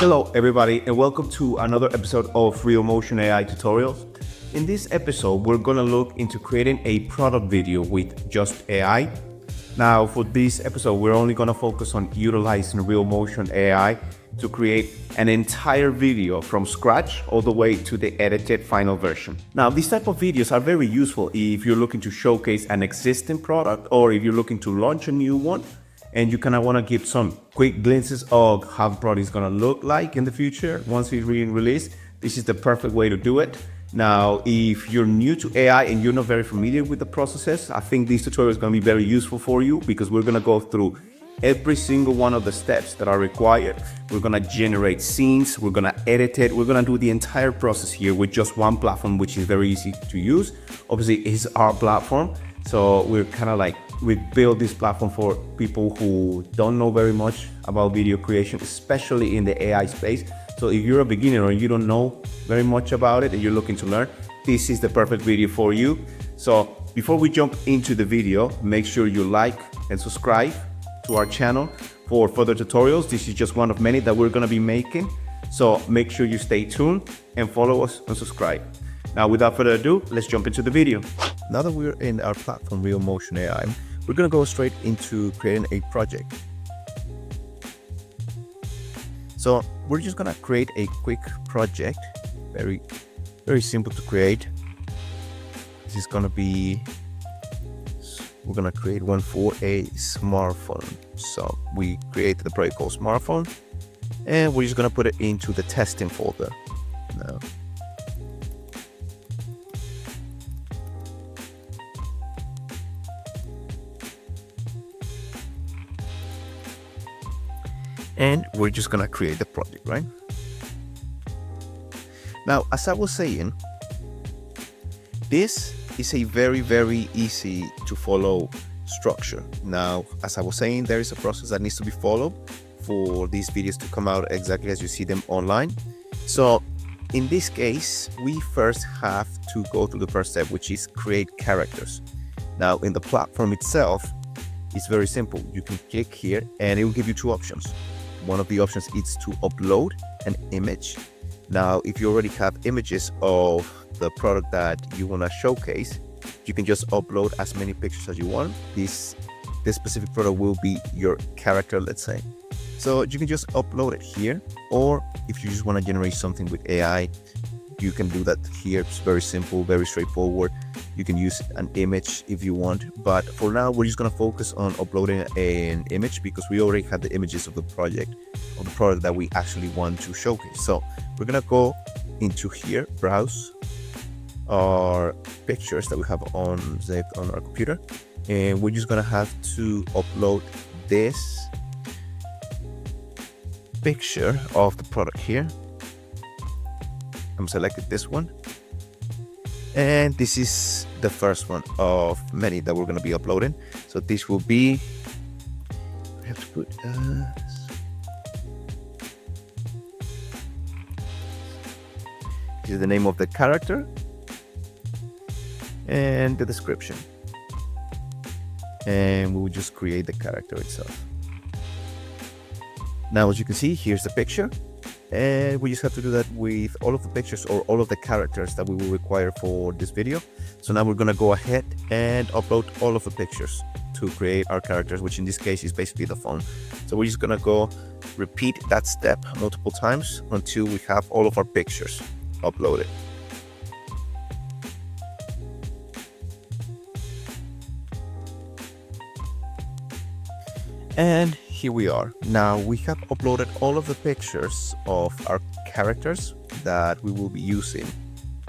Hello everybody and welcome to another episode of Reelmotion AI tutorials. In this episode, we're gonna look into creating a product video with just AI. Now for this episode, we're only gonna focus on utilizing Reelmotion AI to create an entire video from scratch all the way to the edited final version. Now these type of videos are very useful if you're looking to showcase an existing product or if you're looking to launch a new one and you kind of want to give some quick glimpses of how the product is going to look like in the future once it's being released. This is the perfect way to do it. Now, if you're new to AI and you're not very familiar with the processes, I think this tutorial is going to be very useful for you because we're going to go through every single one of the steps that are required. We're going to generate scenes, we're going to edit it, we're going to do the entire process here with just one platform, which is very easy to use. Obviously, it's our platform. So we're kind of like, we build this platform for people who don't know very much about video creation, especially in the AI space. So if you're a beginner or you don't know very much about it and you're looking to learn, this is the perfect video for you. So before we jump into the video, make sure you like and subscribe to our channel for further tutorials. This is just one of many that we're going to be making. So make sure you stay tuned and follow us and subscribe. Now, without further ado, let's jump into the video. Now that we're in our platform, Reelmotion AI, we're going to go straight into creating a project. So we're just going to create a quick project, very simple to create. This is going to be, we're going to create one for a smartphone. So we created the project called smartphone, and we're just going to put it into the testing folder now. And we're just gonna create the project, right? Now, as I was saying, this is a very easy to follow structure. Now, as I was saying, there is a process that needs to be followed for these videos to come out exactly as you see them online. So in this case, we first have to go to the first step, which is create characters. Now, in the platform itself, it's very simple. You can click here and it will give you two options. One of the options is to upload an image. Now, if you already have images of the product that you want to showcase, you can just upload as many pictures as you want. This specific product will be your character, let's say. So you can just upload it here, or if you just want to generate something with AI, you can do that here. It's very simple, very straightforward. You can use an image if you want, but for now we're just going to focus on uploading an image because we already have the images of the project, of the product that we actually want to showcase. So we're going to go into here, browse our pictures that we have saved on our computer, and we're just going to have to upload this picture of the product here. I'm selected this one, and this is the first one of many that we're going to be uploading. So this will be, we have to put this is the name of the character and the description, and we will just create the character itself. Now, as you can see, here's the picture. And we just have to do that with all of the pictures or all of the characters that we will require for this video. So now we're going to go ahead and upload all of the pictures to create our characters, which in this case is basically the phone. So we're just going to go repeat that step multiple times until we have all of our pictures uploaded. And here we are. Now we have uploaded all of the pictures of our characters that we will be using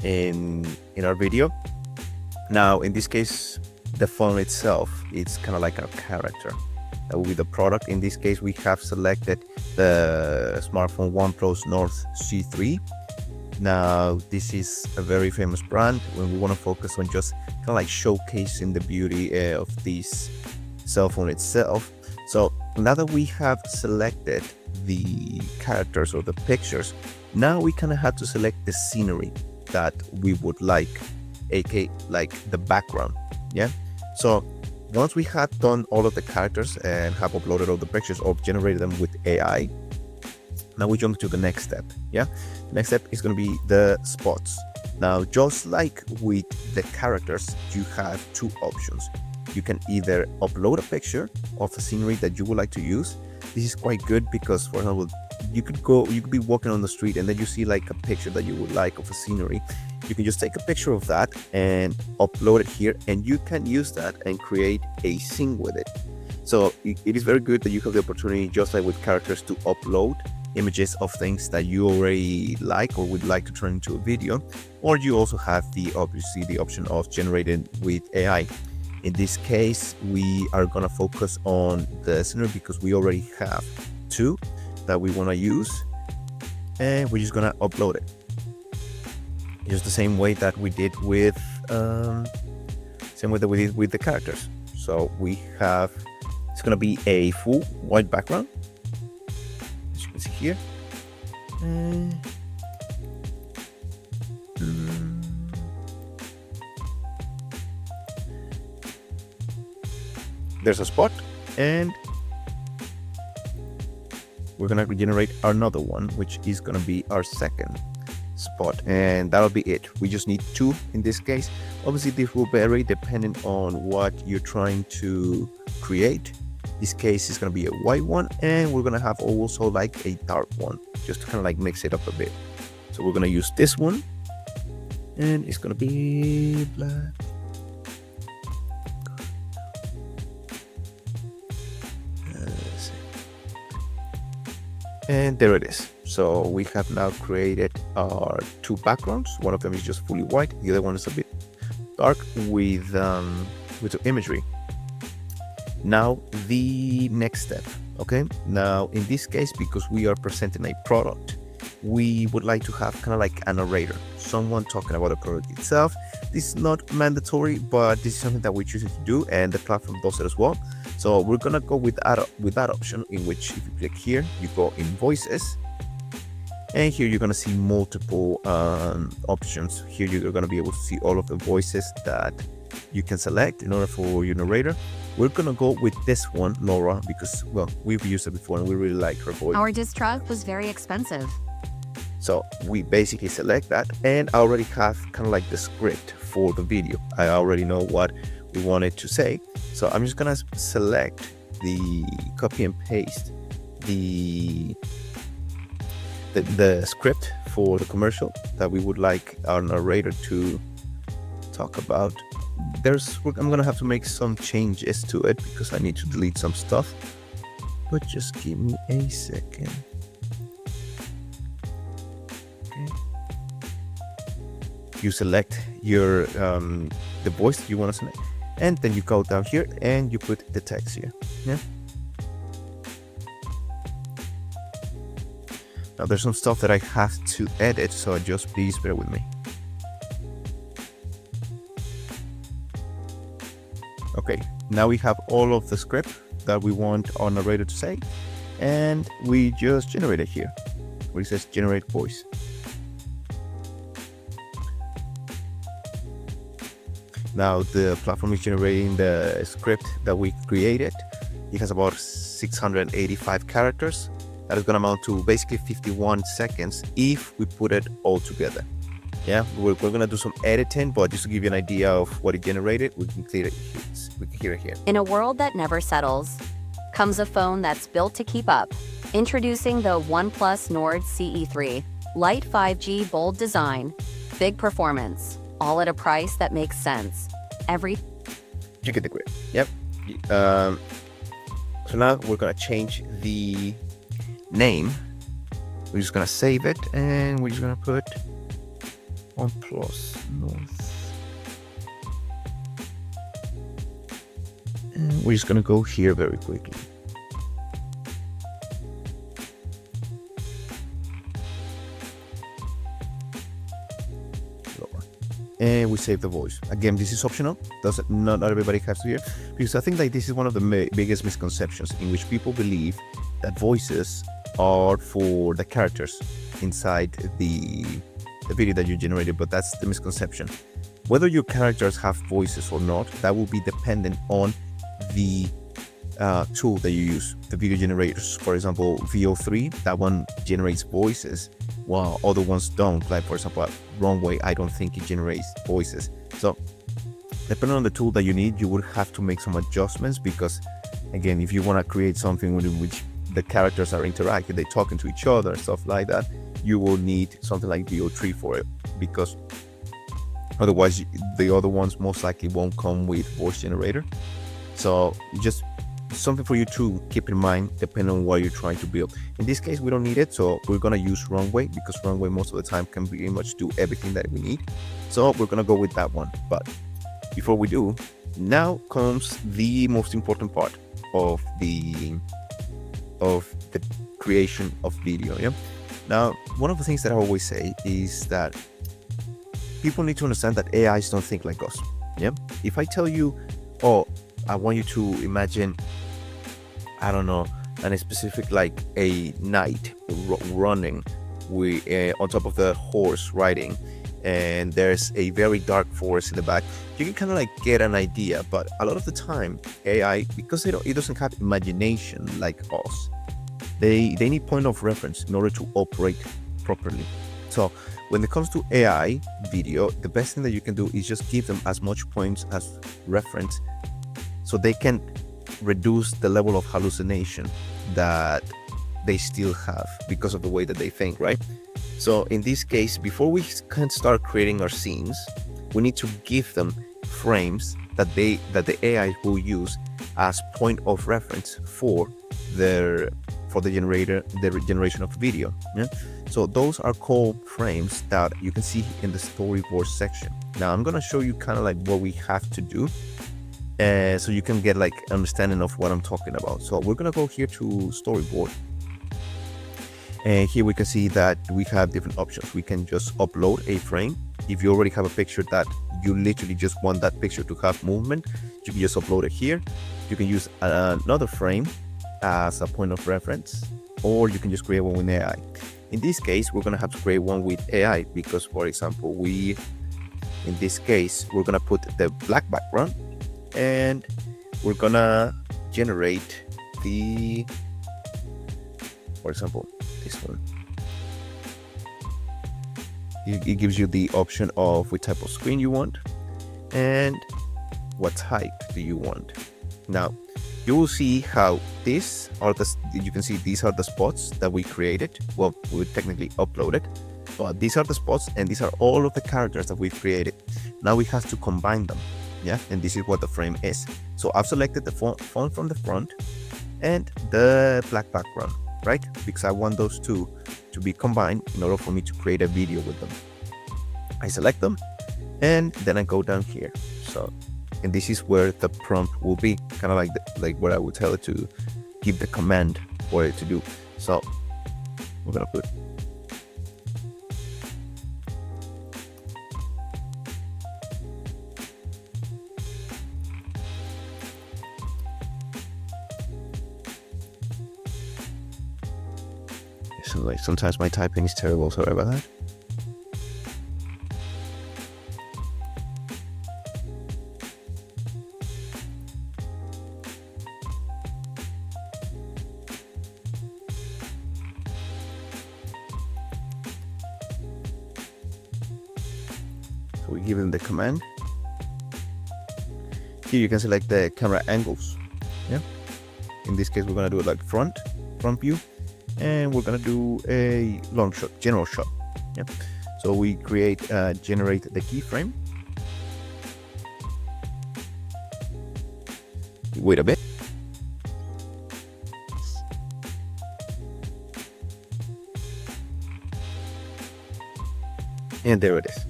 in our video. Now in this case, the phone itself, it's kind of like our character. That will be the product. In this case, we have selected the smartphone OnePlus Nord C3. Now this is a very famous brand when we want to focus on just kind of like showcasing the beauty of this cell phone itself. So now that we have selected the characters or the pictures, now we kind of have to select the scenery that we would like, aka like the background. Yeah. So once we have done all of the characters and have uploaded all the pictures or generated them with AI, Now we jump to the next step. Yeah, the next step is going to be the spots. Now, just like with the characters, you have two options. You can either upload a picture of a scenery that you would like to use. This is quite good because, for example, you could be walking on the street and then you see like a picture that you would like of a scenery. You can just take a picture of that and upload it here, and you can use that and create a scene with it. So it is very good that you have the opportunity, just like with characters, to upload images of things that you already like or would like to turn into a video, or you also have obviously the option of generating with AI. In this case, we are gonna focus on the scenery because we already have two that we want to use, and we're just gonna upload it just the same way that we did with the characters. So we have, it's gonna be a full white background, as you can see here. There's a spot, and we're gonna generate another one, which is gonna be our second spot, and that'll be it. We just need two in this case. Obviously this will vary depending on what you're trying to create. This case is going to be a white one, and we're going to have also like a dark one, just to kind of like mix it up a bit. So we're going to use this one, and it's going to be black. And there it is. So we have now created our two backgrounds. One of them is just fully white. The other one is a bit dark with the imagery. Now the next step. Okay. Now in this case, because we are presenting a product, we would like to have kind of like a narrator, someone talking about the product itself. This is not mandatory, but this is something that we're choosing to do, and the platform does it as well. So we're gonna go with that option, in which if you click here, you go in voices, and here you're gonna see multiple options. Here you're gonna be able to see all of the voices that you can select in order for your narrator. We're gonna go with this one, Laura, because, well, we've used it before and we really like her voice. Our disc truck was very expensive. So we basically select that, and I already have kind of like the script for the video. I already know what we wanted to say. So I'm just gonna select the copy and paste the script for the commercial that we would like our narrator to talk about. I'm gonna have to make some changes to it because I need to delete some stuff, but just give me a second. Okay. You select your the voice that you want to select, and then you go down here and you put the text here. Yeah. Now there's some stuff that I have to edit, so just please bear with me. Okay, now we have all of the script that we want our narrator to say, and we just generate it here where it says generate voice. Now the platform is generating the script that we created. It has about 685 characters. That is going to amount to basically 51 seconds if we put it all together. Yeah, we're going to do some editing, but just to give you an idea of what it generated, we can hear it here. In a world that never settles, comes a phone that's built to keep up. Introducing the OnePlus Nord CE3. Light 5G bold design, big performance, all at a price that makes sense. You get the grip. Yep. So now we're going to change the name. We're just going to save it, and we're just going to put OnePlus North. And we're just going to go here very quickly. And we save the voice. Again, this is optional. Not everybody has to hear, because I think like this is one of the biggest misconceptions, in which people believe that voices are for the characters inside the video that you generated, but that's the misconception. Whether your characters have voices or not, that will be dependent on the tool that you use, the video generators. For example, VO3, that one generates voices, while other ones don't. Like for example, Runway, I don't think it generates voices. So depending on the tool that you need, you would have to make some adjustments, because again, if you want to create something in which the characters are interacting, they're talking to each other, stuff like that, you will need something like VO3 for it, because otherwise the other ones most likely won't come with voice generator. So just something for you to keep in mind depending on what you're trying to build. In this case, we don't need it, so we're gonna use Runway, because Runway most of the time can pretty much do everything that we need. So we're gonna go with that one. But before we do, now comes the most important part of the creation of video. Yeah. Now, one of the things that I always say is that people need to understand that AIs don't think like us. Yeah. If I tell you, oh, I want you to imagine, I don't know, a specific like a knight running with on top of the horse riding, and there's a very dark forest in the back, you can kind of like get an idea. But a lot of the time, AI, because it doesn't have imagination like us, they need point of reference in order to operate properly. So when it comes to AI video, the best thing that you can do is just give them as much points as reference, so they can reduce the level of hallucination that they still have because of the way that they think, right? So in this case, before we can start creating our scenes, we need to give them frames that the AI will use as point of reference for the generation of video. Yeah? So those are called frames that you can see in the storyboard section. Now I'm gonna show you kind of like what we have to do, so you can get like understanding of what I'm talking about. So we're gonna go here to storyboard, and here we can see that we have different options. We can just upload a frame. If you already have a picture that you literally just want that picture to have movement, you can just upload it here. You can use another frame as a point of reference, or you can just create one with AI. In this case, we're gonna have to create one with AI, because for example, in this case, we're gonna put the black background, and we're gonna generate for example, this one. It gives you the option of what type of screen you want and what type do you want. Now you will see how you can see these are the spots that we created. Well, we technically uploaded, but these are the spots, and these are all of the characters that we've created. Now we have to combine them. Yeah, and this is what the frame is. So I've selected the font from the front and the black background, right? Because I want those two to be combined in order for me to create a video with them. I select them, and then I go down here. So, and this is where the prompt will be, kind of like what I would tell it to give the command for it to do. So we're gonna put so like sometimes my typing is terrible, sorry about that. So we give them the command. Here you can select the camera angles. Yeah. In this case, we're gonna do it like front view, and we're gonna do a long shot, general shot. Yeah. So we generate the keyframe. Wait a bit. And there it is.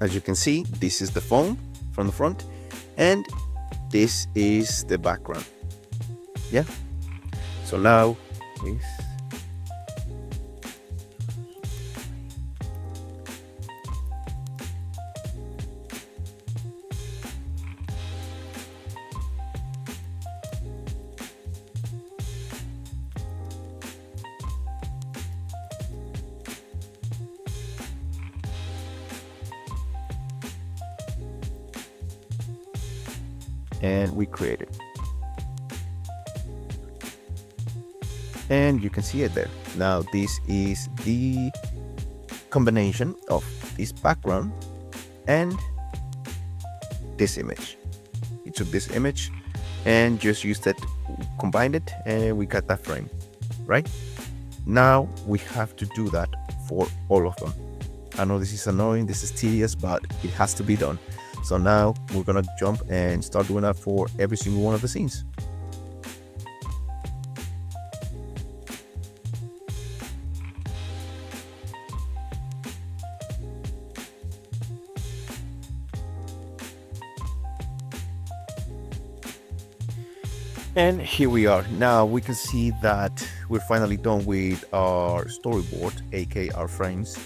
As you can see, this is the phone from the front, and this is the background. Yeah. So now this. And we create it. and you can see it there. Now this is the combination of this background and this image. We took this image and just used it, combined it, and we got that frame, right? Now we have to do that for all of them. I know this is annoying, this is tedious, but it has to be done. So now we're gonna jump and start doing that for every single one of the scenes. And here we are. Now we can see that we're finally done with our storyboard, aka our frames.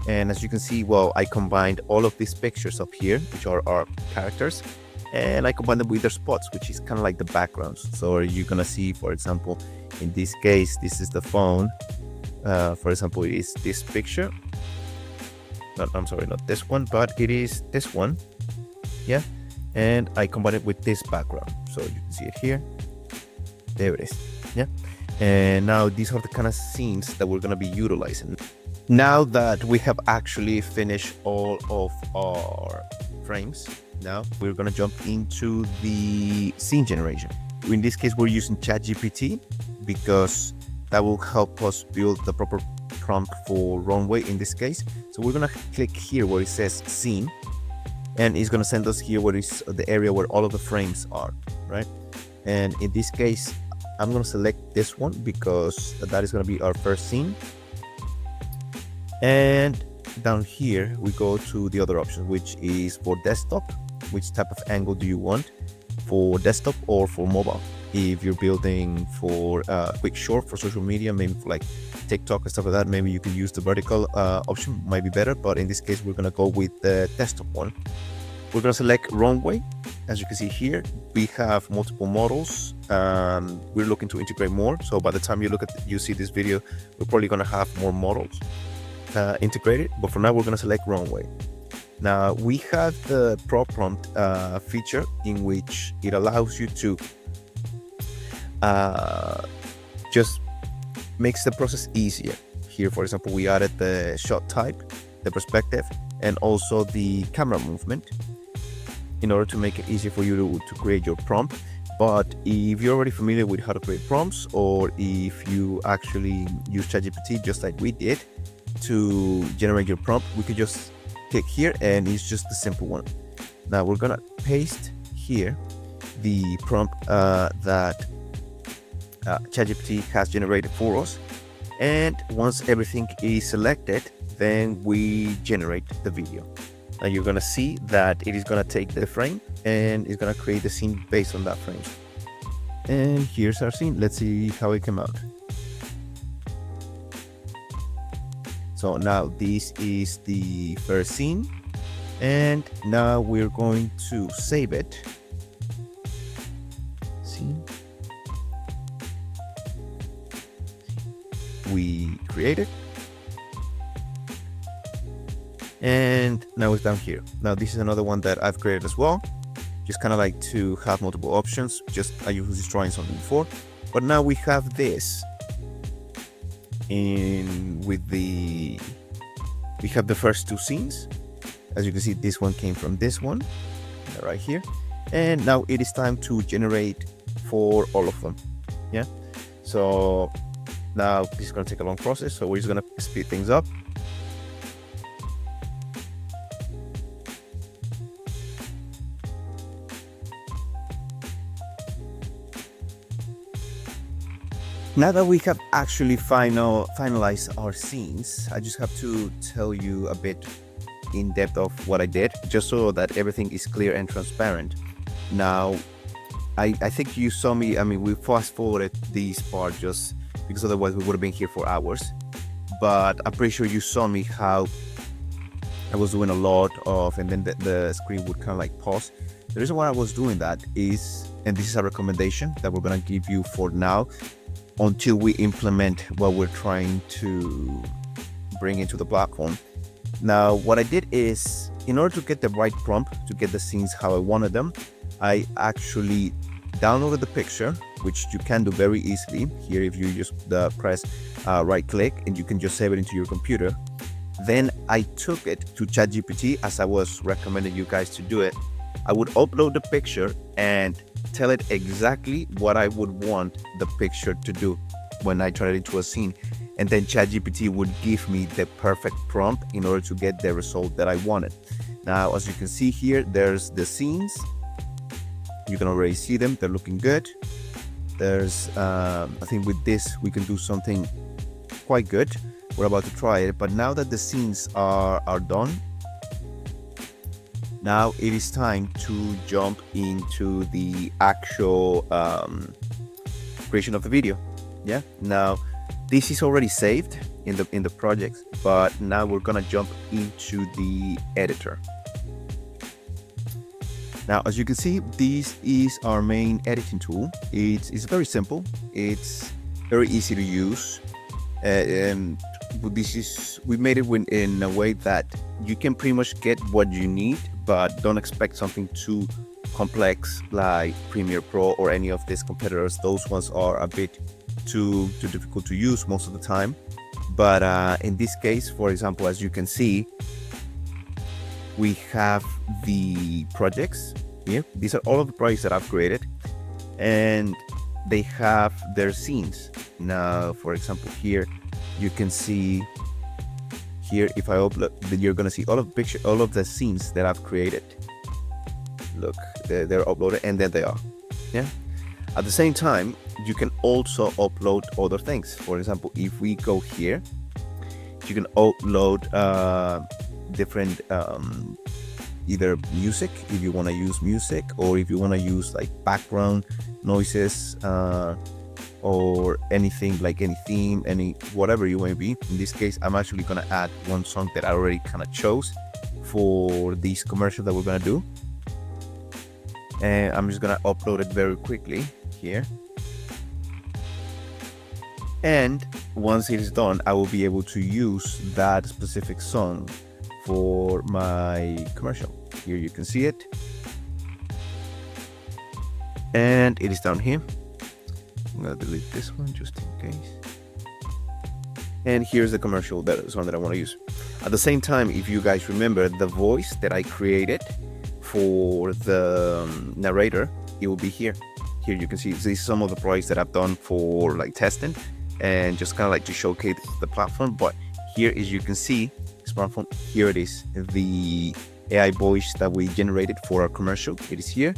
And as you can see, well, I combined all of these pictures up here, which are our characters, and I combined them with their spots, which is kind of like the backgrounds. So you're gonna see, for example, in this case, this is the phone. For example, it is this picture. I'm sorry, not this one, but it is this one. Yeah, and I combined it with this background, so you can see it here. There it is. Yeah, and now these are the kind of scenes that we're gonna be utilizing. Now that we have actually finished all of our frames, now we're gonna jump into the scene generation. In this case, we're using ChatGPT because that will help us build the proper prompt for runway in this case. So we're gonna click here where it says scene, and it's gonna send us here where is the area where all of the frames are, right? And in this case, I'm gonna select this one because that is gonna be our first scene. And down here we go to the other option, which is for desktop. Which type of angle do you want for desktop or for mobile? If you're building for quick short for social media, maybe for like TikTok and stuff like that, maybe you could use the vertical option, might be better. But in this case, we're gonna go with the desktop one. We're gonna select runway. As you can see here, we have multiple models. We're looking to integrate more. So by the time you see this video, we're probably gonna have more models integrated. But for now, we're gonna select runway. Now we have the prompt feature in which it allows you to just makes the process easier. Here, for example, we added the shot type, the perspective, and also the camera movement in order to make it easier for you to create your prompt. But if you're already familiar with how to create prompts, or if you actually use ChatGPT just like we did to generate your prompt, we could just click here and it's just a simple one. Now we're gonna paste here the prompt that ChatGPT has generated for us, and once everything is selected, then we generate the video. Now you're gonna see that it is gonna take the frame and it's gonna create the scene based on that frame. And here's our scene. Let's see how it came out. So now this is the first scene, and now we're going to save it. See, we create it, and now it's down here. Now this is another one that I've created as well, just kind of like to have multiple options. Just I was just trying something before, but now we have this in with we have the first two scenes. As you can see, this one came from this one right here, and now it is time to generate for all of them. Yeah, so now this is going to take a long process, so we're just going to speed things up. Now that we have actually finalized our scenes, I just have to tell you a bit in depth of what I did, just so that everything is clear and transparent. Now, I think you saw me, I mean, we fast forwarded this part just because otherwise we would have been here for hours. But I'm pretty sure you saw me how I was doing a lot of, and then the screen would kind of like pause. The reason why I was doing that is, and this is a recommendation that we're gonna give you for now, until we implement what we're trying to bring into the platform. Now, what I did is, in order to get the right prompt, to get the scenes how I wanted them, I actually downloaded the picture, which you can do very easily here if you just press right click, and you can just save it into your computer. Then I took it to ChatGPT, as I was recommending you guys to do it. I would upload the picture and tell it exactly what I would want the picture to do when I turn it into a scene. And then ChatGPT would give me the perfect prompt in order to get the result that I wanted. Now, as you can see here, there's the scenes. You can already see them. They're looking good. There's, I think with this, we can do something quite good. We're about to try it. But now that the scenes are done, now it is time to jump into the actual creation of the video. Yeah. Now, this is already saved in the project, but now we're gonna jump into the editor. Now, as you can see, this is our main editing tool. It's very simple. It's very easy to use. And we made it in a way that you can pretty much get what you need, but don't expect something too complex like Premiere Pro or any of these competitors. Those ones are a bit too difficult to use most of the time. But in this case, for example, as you can see, we have the projects here. These are all of the projects that I've created, and they have their scenes. Now, for example, here you can see here, if I upload, then you're gonna see all of the scenes that I've created. Look, they're uploaded, and there they are. Yeah. At the same time, you can also upload other things. For example, if we go here, you can upload different either music, if you want to use music, or if you want to use like background noises, or anything, like any theme, any whatever you may be. In this case, I'm actually gonna add one song that I already kind of chose for this commercial that we're gonna do, and I'm just gonna upload it very quickly here. And once it is done, I will be able to use that specific song for my commercial. Here you can see it, and it is down here. I'm gonna delete this one just in case. And here's the commercial, that song that I want to use. At the same time, if you guys remember the voice that I created for the narrator, it will be here. Here you can see these are some of the projects that I've done for like testing and just kind of like to showcase the platform. But here, as you can see, smartphone, here it is, the AI voice that we generated for our commercial. It is here.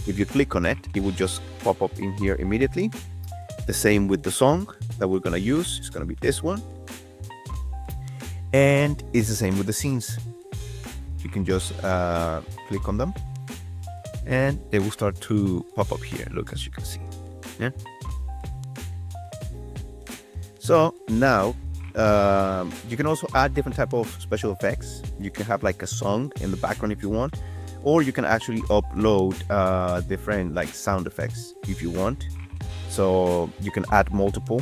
If you click on it, it will just pop up in here immediately. The same with the song that we're gonna use. It's gonna be this one, and it's the same with the scenes. You can just click on them, and they will start to pop up here. Look, as you can see. Yeah. So now you can also add different type of special effects. You can have like a song in the background if you want, or you can actually upload different like sound effects if you want. So you can add multiple.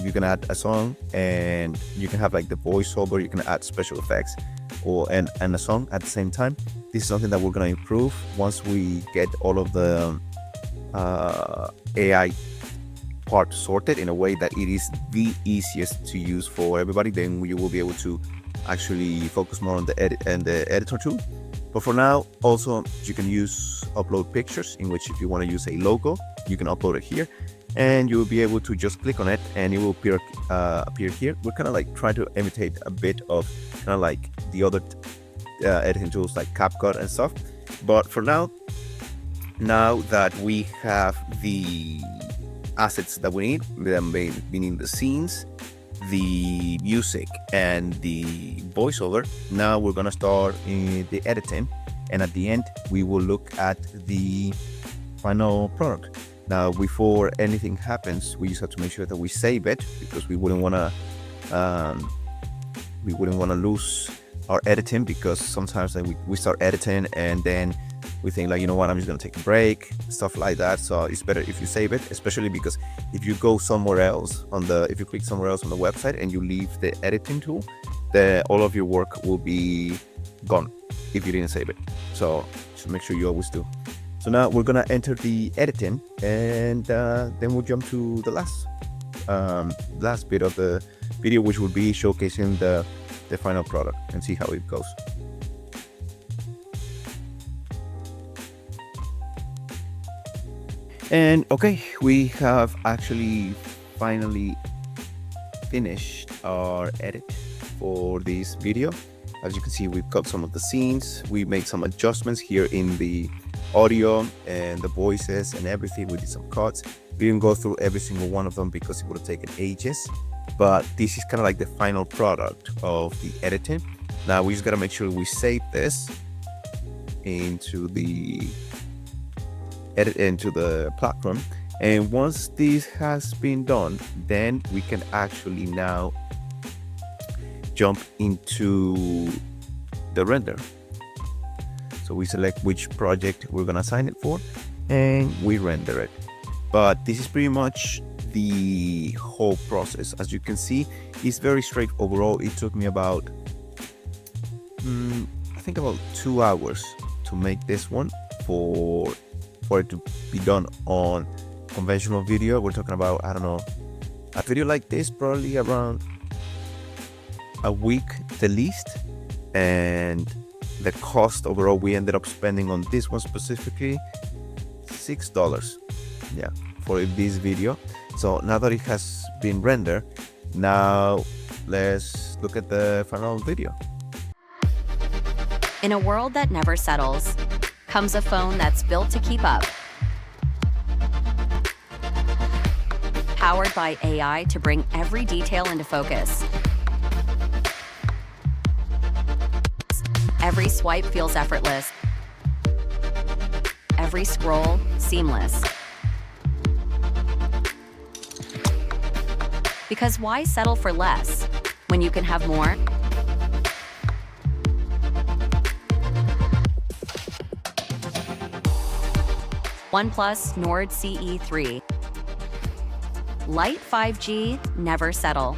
You can add a song, and you can have like the voiceover. You can add special effects and a song at the same time. This is something that we're gonna improve once we get all of the AI part sorted in a way that it is the easiest to use for everybody. Then you will be able to actually focus more on the edit and the editor tool. But for now, also you can upload pictures, in which if you want to use a logo, you can upload it here, and you will be able to just click on it and it will appear here. We're kind of like trying to imitate a bit of kind of like the other editing tools like CapCut and stuff. But for now that we have the assets that we need, meaning the scenes, the music, and the voiceover, now we're gonna start in the editing, and at the end we will look at the final product. Now, before anything happens, we just have to make sure that we save it, because we wouldn't want to lose our editing, because sometimes we start editing and then we think like, you know what, I'm just gonna take a break, stuff like that. So it's better if you save it, especially because if you go somewhere else if you click somewhere else on the website and you leave the editing tool, all of your work will be gone if you didn't save it. So just make sure you always do. So So now we're gonna enter the editing, and then we'll jump to the last bit of the video, which will be showcasing the final product and see how it goes. And okay, we have actually finally finished our edit for this video. As you can see, we've got some of the scenes. We made some adjustments here in the audio and the voices and everything. We did some cuts. We didn't go through every single one of them because it would have taken ages, but this is kind of like the final product of the editing. Now we just got to make sure we save this into the platform, and once this has been done, then we can actually now jump into the render. So we select which project we're gonna assign it for, and we render it. But this is pretty much the whole process. As you can see, it's very straight overall. It took me about I think about 2 hours to make this one for it to be done on conventional video. We're talking about, I don't know, a video like this probably around a week the least. And the cost overall we ended up spending on this one specifically $6, yeah, for this video. So now that it has been rendered, now let's look at the final video. In a world that never settles, comes a phone that's built to keep up. Powered by AI to bring every detail into focus. Every swipe feels effortless. Every scroll, seamless. Because why settle for less when you can have more? OnePlus Nord CE3. Light 5G, never settle.